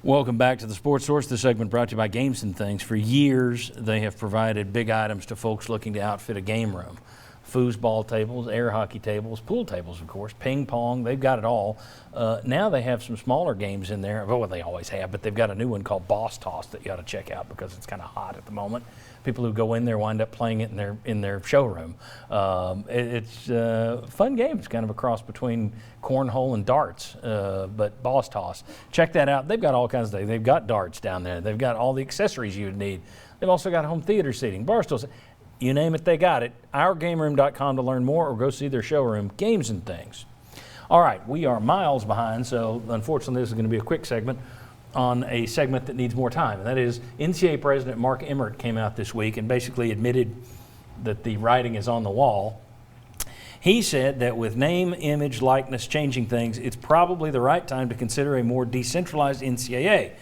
Welcome back to the Sports Source. This segment brought to you by Games and Things. For years, they have provided big items to folks looking to outfit a game room. Foosball tables, air hockey tables, pool tables, of course, ping pong. They've got it all. Now they have some smaller games in there. Well, they always have, but they've got a new one called Boss Toss that you ought to check out because it's kind of hot at the moment. People who go in there wind up playing it in their showroom. It's a fun game. It's kind of a cross between cornhole and darts, but Boss Toss. Check that out. They've got all kinds of things. They've got darts down there. They've got all the accessories you would need. They've also got home theater seating, bar stools. You name it, they got it. OurGameRoom.com to learn more or go see their showroom, Games and Things. All right, we are miles behind, so unfortunately this is going to be a quick segment on a segment that needs more time, and that is NCAA President Mark Emmert came out this week and basically admitted that the writing is on the wall. He said that with name, image, likeness changing things, it's probably the right time to consider a more decentralized NCAA.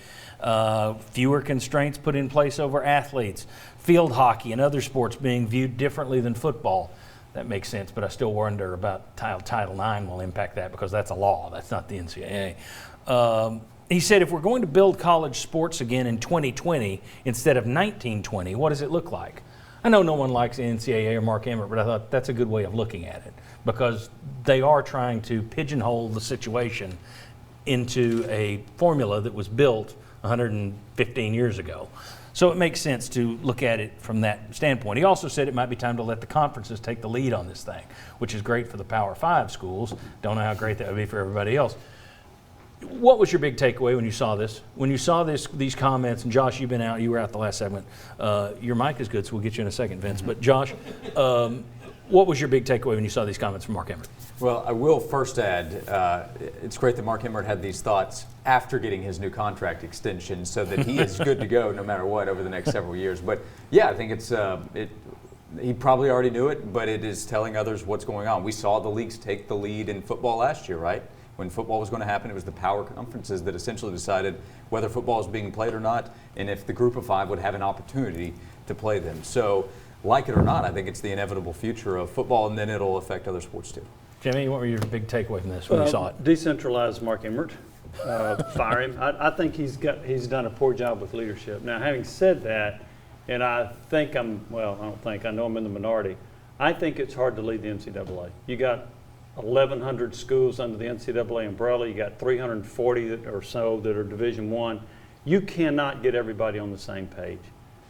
Fewer constraints put in place over athletes, field hockey and other sports being viewed differently than football. That makes sense, but I still wonder about Title IX will impact that because that's a law. That's not the NCAA. He said if we're going to build college sports again in 2020 instead of 1920, what does it look like? I know no one likes the NCAA or Mark Emmert, but I thought that's a good way of looking at it because they are trying to pigeonhole the situation into a formula that was built 115 years ago. So it makes sense to look at it from that standpoint. He also said it might be time to let the conferences take the lead on this thing, which is great for the Power 5 schools. Don't know how great that would be for everybody else. What was your big takeaway when you saw this? When you saw these comments, and Josh, you were out the last segment. Your mic is good, so we'll get you in a second, Vince. But Josh, what was your big takeaway when you saw these comments from Mark Emmert? Well, I will first add, it's great that Mark Emmert had these thoughts after getting his new contract extension so that he is good to go no matter what over the next several years. But yeah, I think he probably already knew it, but it is telling others what's going on. We saw the leagues take the lead in football last year, right? When football was going to happen, it was the power conferences that essentially decided whether football was being played or not, and if the group of five would have an opportunity to play them. So, like it or not, I think it's the inevitable future of football, and then it'll affect other sports too. Jimmy, what were your big takeaway from this when you saw it? Decentralize Mark Emmert. Fire him. I think he's done a poor job with leadership. Now, having said that, and I know I'm in the minority. I think it's hard to lead the NCAA. You got 1,100 schools under the NCAA umbrella. You got 340 or so that are Division I. You cannot get everybody on the same page.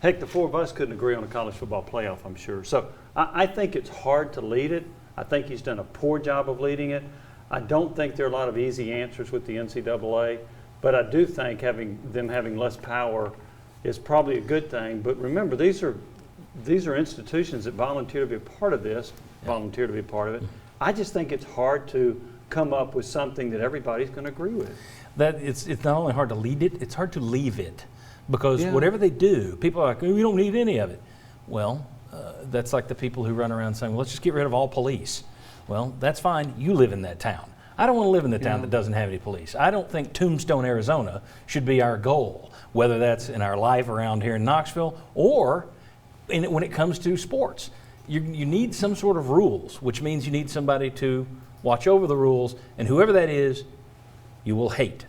Heck, the four of us couldn't agree on a college football playoff, I'm sure. So I think it's hard to lead it. I think he's done a poor job of leading it. I don't think there are a lot of easy answers with the NCAA, but I do think having less power is probably a good thing. But remember, these are institutions that volunteer to be a part of this, volunteer to be a part of it. I just think it's hard to come up with something that everybody's going to agree with. That it's not only hard to lead it, it's hard to leave it. Because whatever they do, people are like, we don't need any of it. Well, that's like the people who run around saying, well, let's just get rid of all police. Well, that's fine. You live in that town. I don't want to live in the town that doesn't have any police. I don't think Tombstone, Arizona should be our goal, whether that's in our life around here in Knoxville or when it comes to sports. You need some sort of rules, which means you need somebody to watch over the rules, and whoever that is, you will hate.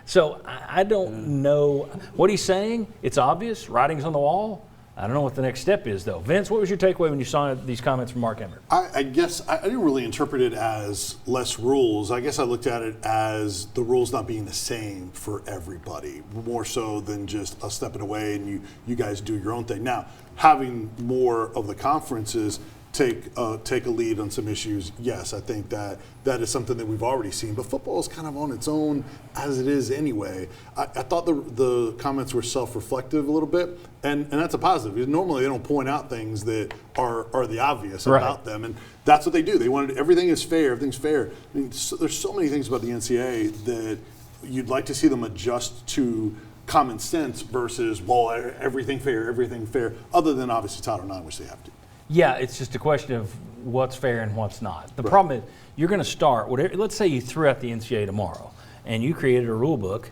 So I don't know what he's saying. It's obvious. Writing's on the wall. I don't know what the next step is, though. Vince, what was your takeaway when you saw these comments from Mark Emmert? I guess I didn't really interpret it as less rules. I guess I looked at it as the rules not being the same for everybody, more so than just us stepping away and you guys do your own thing. Now, having more of the conferences take a lead on some issues, yes, I think that is something that we've already seen. But football is kind of on its own as it is anyway. I thought the comments were self-reflective a little bit, and that's a positive. Because normally they don't point out things that are the obvious about them, and that's what they do. They wanted everything is fair, everything's fair. I mean, there's so many things about the NCAA that you'd like to see them adjust to common sense versus, well, everything fair, other than obviously Title IX, which they have to. Yeah, it's just a question of what's fair and what's not. The problem is you're going to start, let's say you threw out the NCAA tomorrow and you created a rule book.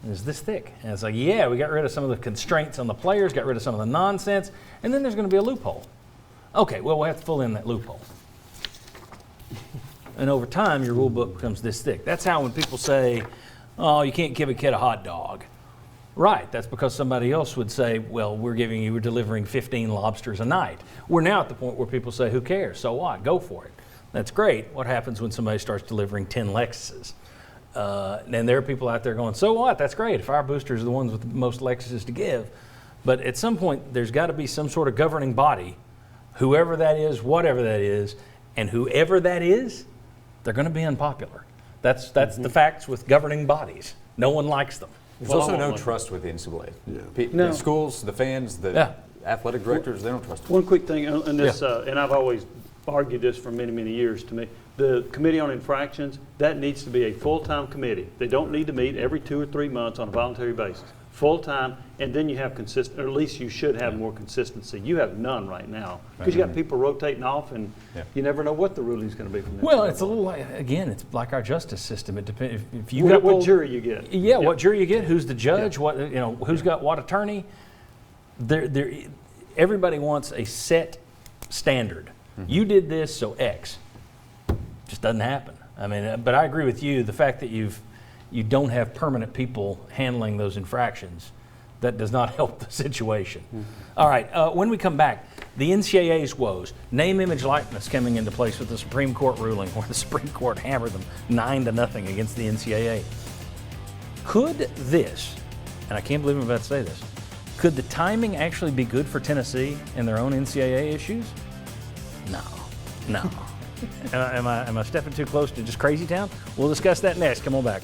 It's this thick. And it's like, yeah, we got rid of some of the constraints on the players, got rid of some of the nonsense, and then there's going to be a loophole. Okay, well, we have to fill in that loophole. And over time, your rule book becomes this thick. That's how when people say, oh, you can't give a kid a hot dog. Right, that's because somebody else would say, well, we're delivering 15 lobsters a night. We're now at the point where people say, who cares? So what? Go for it. That's great. What happens when somebody starts delivering 10 Lexuses? And there are people out there going, so what? That's great. If our boosters are the ones with the most Lexuses to give. But at some point, there's got to be some sort of governing body, whoever that is, whatever that is, and whoever that is, they're going to be unpopular. That's the facts with governing bodies. No one likes them. There's Well, also I no want one. trust with the NCAA. Yeah. No. The schools, the fans, the Yeah. athletic directors, they don't trust them. One quick thing on this, and I've always argued this for many, many years to me. The Committee on Infractions, that needs to be a full-time committee. They don't need to meet every 2 or 3 months on a voluntary basis. Full-time, and then you have consistent, or at least you should have more consistency. You have none right now, because you got people rotating off, and Yeah. you never know what the ruling's going to be from that. Well, it's a little like, again, it's like our justice system. It depends if you What, got what jury you get. Yeah, what jury you get, who's the judge, what who's got what attorney. Everybody wants a set standard. You did this, so X. Just doesn't happen. I mean, but I agree with you. The fact that you don't have permanent people handling those infractions, that does not help the situation. All right, when we come back, the NCAA's woes, name, image, likeness coming into place with the Supreme Court ruling, where the Supreme Court hammered them 9-0 against the NCAA. Could this, and I can't believe I'm about to say this, could the timing actually be good for Tennessee and their own NCAA issues? No. Am I stepping too close to just crazy town? We'll discuss that next. Come on back.